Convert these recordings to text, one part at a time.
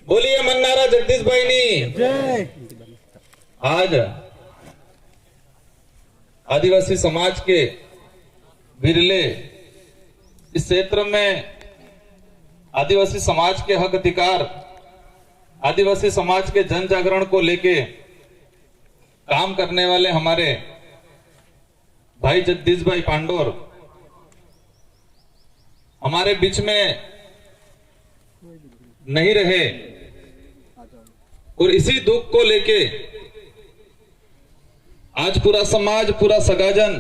बोलिए मन्नारा जगदीश भाई ने जय। आज आदिवासी समाज के बिरले इस क्षेत्र में आदिवासी समाज के हक अधिकार, आदिवासी समाज के जन जागरण को लेके काम करने वाले हमारे भाई जगदीश भाई पांडोर हमारे बीच में नहीं रहे और इसी दुख को लेके आज पूरा समाज, पूरा सगाजन,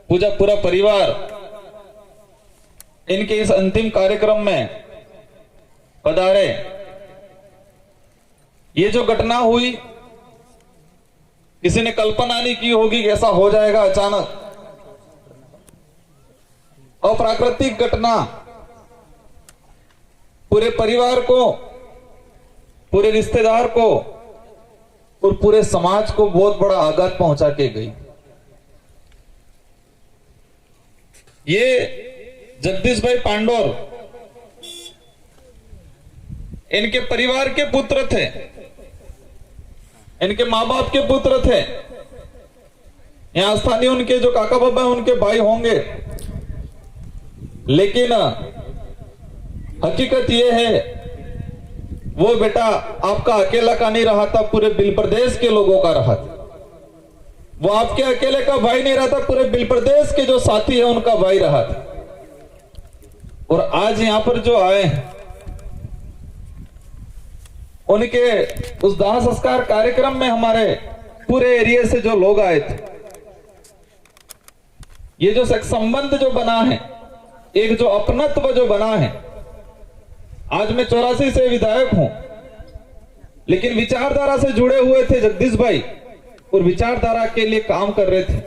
पूरा परिवार इनके इस अंतिम कार्यक्रम में पधारे। ये जो घटना हुई किसी ने कल्पना नहीं की होगी कि ऐसा हो जाएगा अचानक। अप्राकृतिक घटना पूरे परिवार को, पूरे रिश्तेदार को और पूरे समाज को बहुत बड़ा आघात पहुंचा के गई। ये जगदीश भाई पांडोर इनके परिवार के पुत्र थे, इनके माँ बाप के पुत्र थे। यहां स्थानीय उनके जो काका बाबा हैं उनके भाई होंगे, लेकिन हकीकत यह है वो बेटा आपका अकेला का नहीं रहा था, पूरे बिल प्रदेश के लोगों का रहा था। वो आपके अकेले का भाई नहीं रहा था, पूरे बिल प्रदेश के जो साथी है उनका भाई रहा था। और आज यहां पर जो आए उनके उस दाह संस्कार कार्यक्रम में हमारे पूरे एरिया से जो लोग आए थे, ये जो संबंध जो बना है, एक जो अपनत्व जो बना है। आज मैं 84 से विधायक हूं, लेकिन विचारधारा से जुड़े हुए थे जगदीश भाई और विचारधारा के लिए काम कर रहे थे।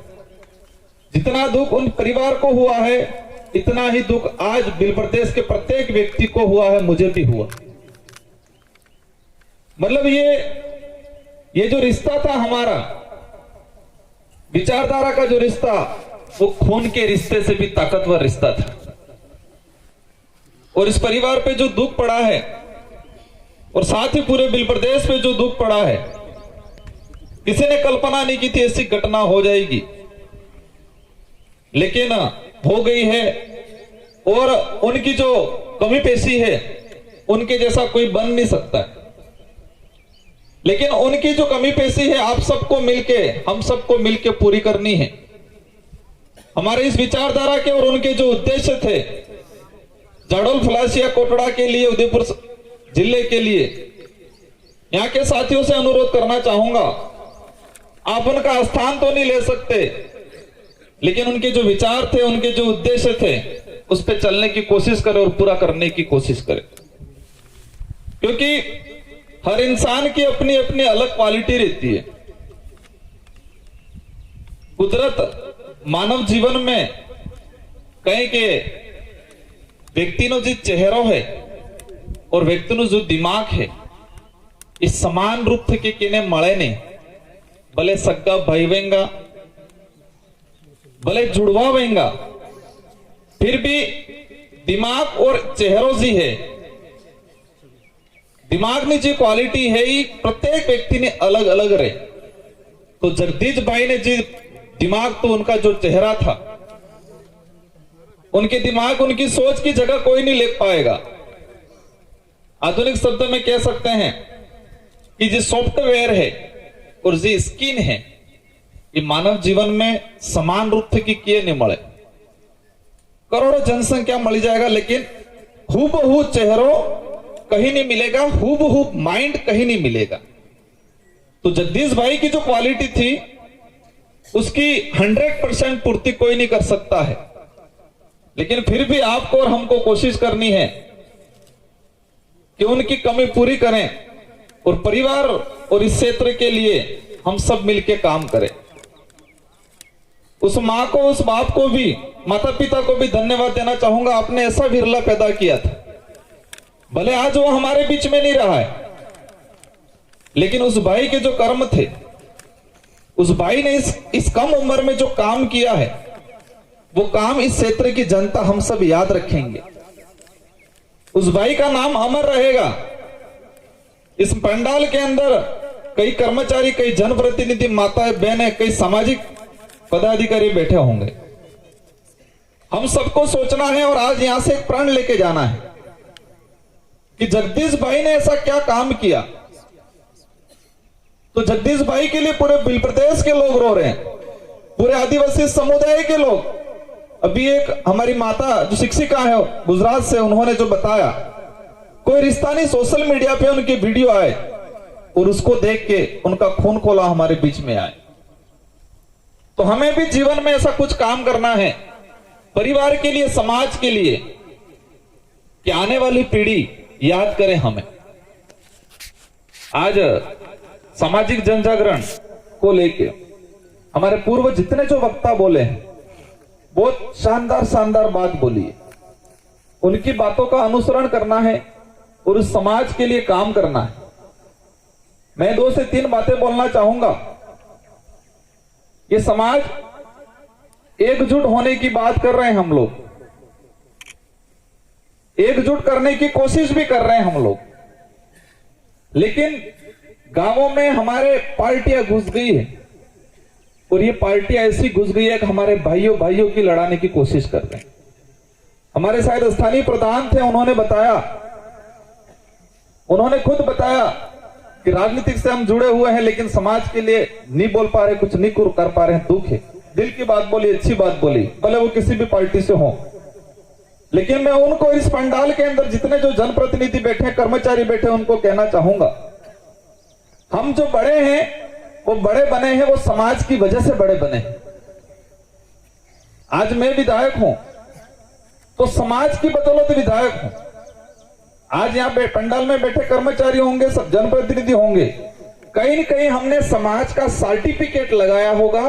जितना दुख उन परिवार को हुआ है, इतना ही दुख आज बिल प्रदेश के प्रत्येक व्यक्ति को हुआ है, मुझे भी हुआ। मतलब ये जो रिश्ता था हमारा, विचारधारा का जो रिश्ता, वो खून के रिश्ते से भी ताकतवर रिश्ता था। और इस परिवार पे जो दुख पड़ा है और साथ ही पूरे बिल प्रदेश पे जो दुख पड़ा है, किसी ने कल्पना नहीं की थी ऐसी घटना हो जाएगी, लेकिन हो गई है। और उनकी जो कमी पेशी है उनके जैसा कोई बन नहीं सकता, लेकिन उनकी जो कमी पेशी है आप सबको मिलके, हम सबको मिलके पूरी करनी है। हमारे इस विचारधारा के और उनके जो उद्देश्य थे, जाडोल फलासिया कोटड़ा के लिए, उदयपुर जिले के लिए, यहाँ के साथियों से अनुरोध करना चाहूंगा, आप उनका स्थान तो नहीं ले सकते, लेकिन उनके जो विचार थे, उनके जो उद्देश्य थे, उस पर चलने की कोशिश करें और पूरा करने की कोशिश करें। क्योंकि हर इंसान की अपनी अपनी अलग क्वालिटी रहती है। कुदरत मानव जीवन में कहीं के व्यक्तिનો जो चेहरो है और व्यक्तिનો जो दिमाग है, इस समान रूप थे किने मळे नहीं। भले सग्गा भाई वेंगा, भले जुड़वा वेंगा, फिर भी दिमाग और चेहरो जी है, दिमाग में जो क्वालिटी है ये प्रत्येक व्यक्ति ने अलग अलग रहे। तो जगदीश भाई ने जी दिमाग, तो उनका जो चेहरा था, उनके दिमाग, उनकी सोच की जगह कोई नहीं ले पाएगा। आधुनिक शब्द में कह सकते हैं कि जो सॉफ्टवेयर है और जो स्किन है, ये मानव जीवन में समान रूप से किए नहीं मळे। करोड़ों जनसंख्या मिल जाएगा, लेकिन हूबहू चेहरों कहीं नहीं मिलेगा, हूबहू माइंड कहीं नहीं मिलेगा। तो जगदीश भाई की जो क्वालिटी थी उसकी 100% पूर्ति कोई नहीं कर सकता है, लेकिन फिर भी आपको और हमको कोशिश करनी है कि उनकी कमी पूरी करें और परिवार और इस क्षेत्र के लिए हम सब मिलकर काम करें। उस माँ को, उस बाप को भी, माता पिता को भी धन्यवाद देना चाहूंगा। आपने ऐसा विरला पैदा किया था, भले आज वो हमारे बीच में नहीं रहा है, लेकिन उस भाई के जो कर्म थे, उस भाई ने इस कम उम्र में जो काम किया है, वो काम इस क्षेत्र की जनता हम सब याद रखेंगे। उस भाई का नाम अमर रहेगा। इस पंडाल के अंदर कई कर्मचारी, कई जनप्रतिनिधि, माताएं, बहनें, कई सामाजिक पदाधिकारी बैठे होंगे। हम सबको सोचना है और आज यहां से एक प्रण लेके जाना है कि जगदीश भाई ने ऐसा क्या काम किया। तो जगदीश भाई के लिए पूरे बिल प्रदेश के लोग रो रहे हैं, पूरे आदिवासी समुदाय के लोग। अभी एक हमारी माता जो शिक्षिका है गुजरात से, उन्होंने जो बताया, कोई रिश्ता नहीं, सोशल मीडिया पे उनकी वीडियो आए और उसको देख के उनका खून खोला हमारे बीच में आए। तो हमें भी जीवन में ऐसा कुछ काम करना है परिवार के लिए, समाज के लिए, कि आने वाली पीढ़ी याद करे हमें। आज सामाजिक जनजागरण को लेके हमारे पूर्व जितने जो वक्ता बोले हैं, बहुत शानदार शानदार बात बोली है। उनकी बातों का अनुसरण करना है और उस समाज के लिए काम करना है। मैं 2 से 3 बातें बोलना चाहूंगा। ये समाज एकजुट होने की बात कर रहे हैं हम लोग, एकजुट करने की कोशिश भी कर रहे हैं हम लोग, लेकिन गांवों में हमारे पार्टियां घुस गई है और ये पार्टियां ऐसी घुस गई है कि हमारे भाइयों भाइयों की लड़ाने की कोशिश कर रहे हैं। हमारे शायद स्थानीय प्रधान थे, उन्होंने खुद बताया कि राजनीतिक से हम जुड़े हुए हैं लेकिन समाज के लिए नहीं बोल पा रहे, कुछ नहीं कर पा रहे हैं, दुख है। दिल की बात बोली, अच्छी बात बोली, भले वो किसी भी पार्टी से हो। लेकिन मैं उनको इस पंडाल के अंदर जितने जो जनप्रतिनिधि बैठे, कर्मचारी बैठे, उनको कहना चाहूंगा, हम जो बड़े हैं वो बड़े बने हैं, वो समाज की वजह से बड़े बने हैं। आज मैं विधायक हूं तो समाज की बदौलत विधायक हूं। आज यहाँ पंडाल में बैठे कर्मचारी होंगे, सब जनप्रतिनिधि होंगे, कहीं न कहीं हमने समाज का सर्टिफिकेट लगाया होगा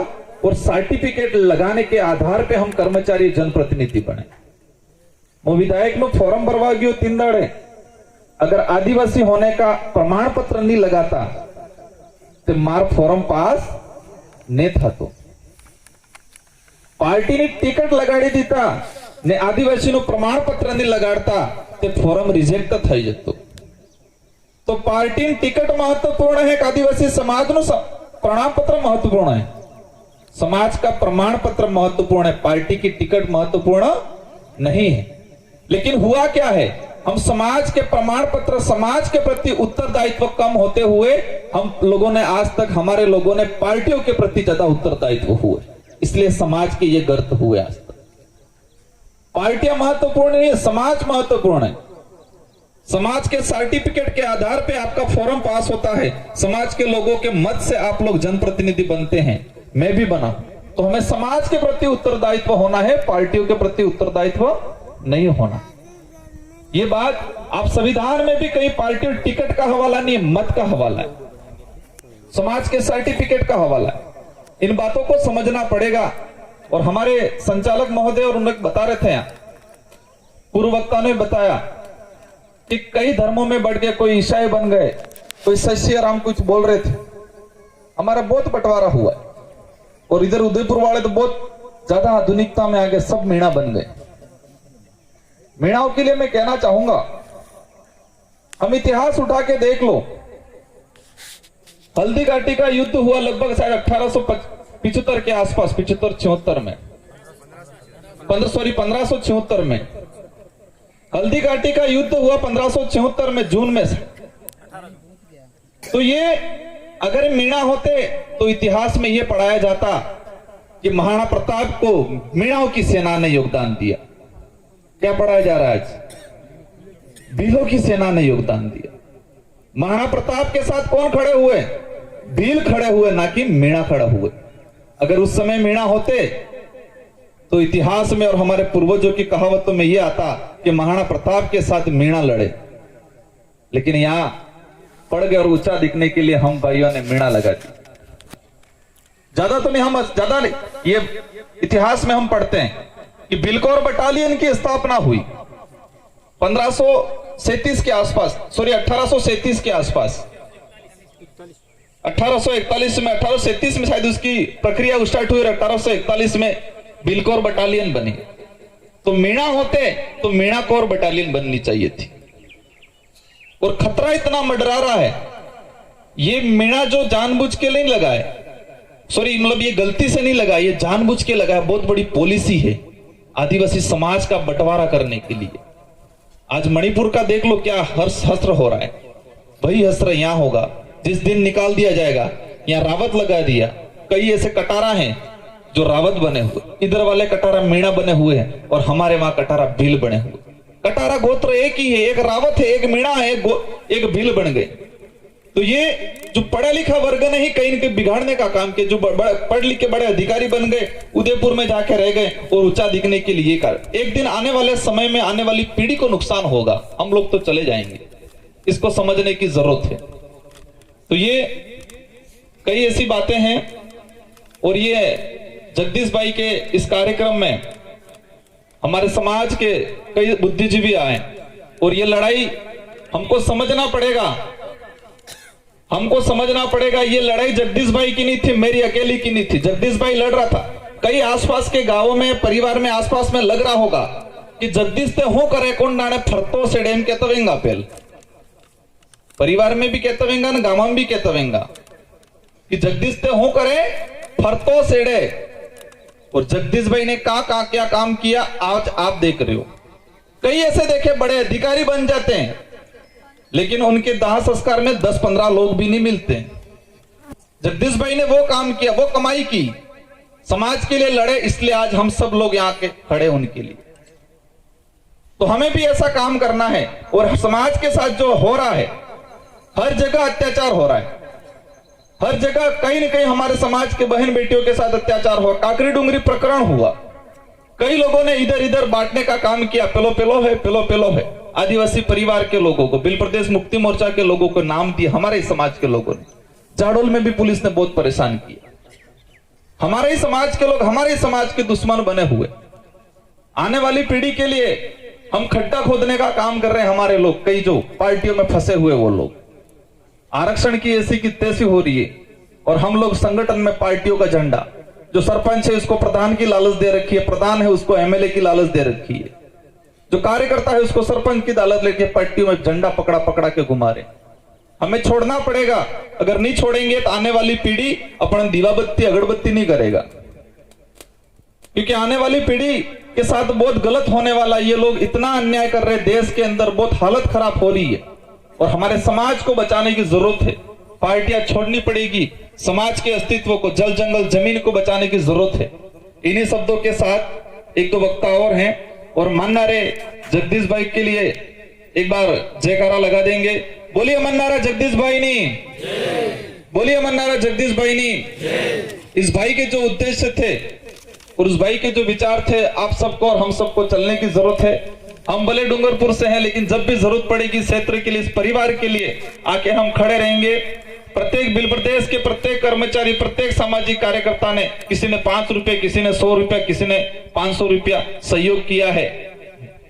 और सर्टिफिकेट लगाने के आधार पे हम कर्मचारी जनप्रतिनिधि बने। वो विधायक नो फॉर्म भरवा गयो 3 दाड़े, अगर आदिवासी होने का प्रमाण पत्र नहीं लगाता तो मार फॉर्म पास नहीं था। तो पार्टी ने टिकट लगाड़ी दीता ने आदिवासी नो प्रमाण पत्र नहीं लगाड़ता तो फॉर्म रिजेक्ट થઈ જતો। तो पार्टी टिकट महत्वपूर्ण है, आदिवासी समाज नो प्रमाण पत्र महत्वपूर्ण है, समाज का प्रमाण पत्र महत्वपूर्ण है, पार्टी की टिकट महत्वपूर्ण नहीं है। लेकिन हुआ क्या है, हम समाज के प्रमाण पत्र, समाज के प्रति उत्तरदायित्व कम होते हुए हम लोगों ने आज तक, हमारे लोगों ने पार्टियों के प्रति ज्यादा उत्तरदायित्व हुए, इसलिए समाज के ये गर्त हुए। आज तक पार्टियां महत्वपूर्ण नहीं है, समाज महत्वपूर्ण है। समाज के सर्टिफिकेट के आधार पे आपका फॉर्म पास होता है, समाज के लोगों के मत से आप लोग जनप्रतिनिधि बनते हैं, मैं भी बना। तो हमें समाज के प्रति उत्तरदायित्व होना है, पार्टियों के प्रति उत्तरदायित्व नहीं होना। ये बात आप संविधान में भी कई पार्टियों टिकट का हवाला नहीं, मत का हवाला है, समाज के सर्टिफिकेट का हवाला है। इन बातों को समझना पड़ेगा। और हमारे संचालक महोदय और उन्हें बता रहे थे, पूर्व वक्ता ने बताया कि कई धर्मों में बढ़ गए, कोई ईसाई बन गए, कोई सैसिया राम कुछ बोल रहे थे। हमारा बहुत बंटवारा हुआ है और इधर उदयपुर वाले तो बहुत ज्यादा आधुनिकता में आ गए, सब मीणा बन गए। मीणाओं के लिए मैं कहना चाहूंगा, हम इतिहास उठा के देख लो, हल्दी घाटी का युद्ध हुआ लगभग शायद 1875 के आसपास, 75-76 में, 1576 में हल्दी घाटी का युद्ध हुआ 1576 में जून में से। तो ये अगर मीणा होते तो इतिहास में ये पढ़ाया जाता कि महाराणा प्रताप को मीणाओं की सेना ने योगदान दिया। क्या पढ़ाया जा रहा है आज? भीलों की सेना ने योगदान दिया। महाराणा प्रताप के साथ कौन खड़े हुए? भील खड़े हुए, ना कि मीणा खड़ा हुए। अगर उस समय मीणा होते तो इतिहास में और हमारे पूर्वजों की कहावतों में यह आता कि महाराणा प्रताप के साथ मीणा लड़े। लेकिन यहां पड़ गए और ऊंचा दिखने के लिए हम भाइयों ने मीणा लगा दी। ज्यादा तो नहीं, हम ज्यादा नहीं, ये इतिहास में हम पढ़ते हैं कि बिलकौर बटालियन की स्थापना हुई 1537 के आसपास, सॉरी 1837 के आसपास, 1841 में, 1837 में शायद उसकी प्रक्रिया स्टार्ट हुई और 1841 में बिलकौर बटालियन बनी। तो मीणा होते तो मीणा कौर बटालियन बननी चाहिए थी। और खतरा इतना मंडरा रहा है। ये मीणा जो जानबूझ के नहीं लगा है, सॉरी मतलब ये गलती से नहीं लगा, ये जानबूझ के लगा है। बहुत बड़ी पॉलिसी है आदिवासी समाज का बंटवारा करने के लिए। आज मणिपुर का देख लो क्या हस्त्र हो रहा है, वही हस्त्र यहां होगा। जिस दिन निकाल दिया जाएगा, यहाँ रावत लगा दिया। कई ऐसे कटारा हैं जो रावत बने हुए, इधर वाले कटारा मीणा बने हुए हैं और हमारे वहां कटारा भील बने हुए। कटारा गोत्र एक ही है, एक रावत है, एक मीणा है, एक भील बन गए। तो ये जो पढ़ा लिखा वर्ग ने ही कहीं न कहीं बिगाड़ने का काम किया। जो पढ़ लिख के बड़े अधिकारी बन गए, उदयपुर में जाके रह गए और ऊंचा दिखने के लिए कर। एक दिन आने वाले समय में आने वाली पीढ़ी को नुकसान होगा, हम लोग तो चले जाएंगे। इसको समझने की जरूरत है। तो ये कई ऐसी बातें हैं। और ये जगदीश भाई के इस कार्यक्रम में हमारे समाज के कई बुद्धिजीवी आए और ये लड़ाई हमको समझना पड़ेगा। ये लड़ाई जगदीश भाई की नहीं थी, मेरी अकेली की नहीं थी। जगदीश भाई लड़ रहा था। कई आसपास के गांवों में, परिवार में, आसपास में लग रहा होगा कि जगदीश ते हो करे कौन डाणे फरतो से डेम कहतवेंगा। पहले परिवार में भी कहतवेंगा ना, गांव में भी कहतवेंगा कि जगदीश ते हो करे फरतो सेड़े। और जगदीश भाई ने क्या काम किया आज आप देख रहे हो। कई ऐसे देखे बड़े अधिकारी बन जाते हैं, लेकिन उनके दाह संस्कार में 10-15 लोग भी नहीं मिलते। जगदीश भाई ने वो काम किया, वो कमाई की, समाज के लिए लड़े, इसलिए आज हम सब लोग यहाँ के खड़े उनके लिए। तो हमें भी ऐसा काम करना है। और समाज के साथ जो हो रहा है, हर जगह अत्याचार हो रहा है, हर जगह कहीं न कहीं हमारे समाज के बहन बेटियों के साथ अत्याचार हुआ। काकरी डूंगरी प्रकरण हुआ, कई लोगों ने इधर इधर बांटने का काम किया। पेलो है आदिवासी परिवार के लोगों को, बिल प्रदेश मुक्ति मोर्चा के लोगों को नाम दिए हमारे समाज के लोगों ने। जाडोल में भी पुलिस ने बहुत परेशान किया। हमारे ही समाज के लोग हमारे समाज के दुश्मन बने हुए। आने वाली पीढ़ी के लिए हम खड्डा खोदने का काम कर रहे हैं हमारे लोग। कई जो पार्टियों में फंसे हुए वो लोग, आरक्षण की ऐसी की तैसी हो रही है और हम लोग संगठन में पार्टियों का झंडा, जो सरपंच है उसको प्रधान की लालच दे रखी है, प्रधान है उसको एमएलए की लालच दे रखी है, जो कार्यकर्ता है उसको सरपंच की लालच लेके पार्टियों में झंडा पकड़ा के घुमा रहे। हमें छोड़ना पड़ेगा। अगर नहीं छोड़ेंगे तो आने वाली पीढ़ी अपन दीवाबत्ती अगरबत्ती नहीं करेगा, क्योंकि आने वाली पीढ़ी के साथ बहुत गलत होने वाला। ये लोग इतना अन्याय कर रहे, देश के अंदर बहुत हालत खराब हो रही है और हमारे समाज को बचाने की जरूरत है। पार्टियां छोड़नी पड़ेगी, समाज के अस्तित्व को, जल जंगल जमीन को बचाने की जरूरत है। इन्हीं शब्दों के साथ एक दो वक्ता और हैं और मन्नारे जगदीश भाई के लिए एक बार जयकारा लगा देंगे। बोलिए मन्नारा जगदीश भाई नी, बोलिए मन्नारा जगदीश भाई नी। इस भाई के जो उद्देश्य थे और उस भाई के जो विचार थे, आप सबको और हम सबको चलने की जरूरत है। हम भले डूंगरपुर से हैं, लेकिन जब भी जरूरत पड़ेगी क्षेत्र के लिए, इस परिवार के लिए आके हम खड़े रहेंगे। प्रत्येक बिल प्रदेश के प्रत्येक कर्मचारी, प्रत्येक सामाजिक कार्यकर्ता ने, किसी ने 5 रुपए, किसी ने 100 रुपया, किसी ने 500 रुपया सहयोग किया है।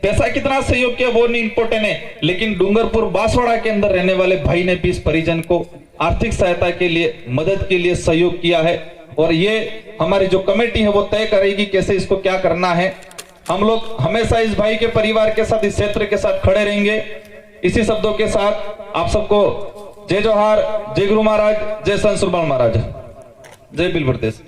पैसा कितना सहयोग किया वो नहीं इंपोर्टेंट है, लेकिन डूंगरपुर बांसवाड़ा के अंदर रहने वाले भाई ने भी इस परिजन को आर्थिक सहायता के लिए, मदद के लिए सहयोग किया है। और ये हमारी जो कमेटी है वो तय करेगी कैसे इसको क्या करना है। हम लोग हमेशा इस भाई के परिवार के साथ, इस क्षेत्र के साथ खड़े रहेंगे। इसी शब्दों के साथ आप सबको जय जोहार, जय गुरु महाराज, जय संत सुरबाल महाराज, जय बिल प्रदेश।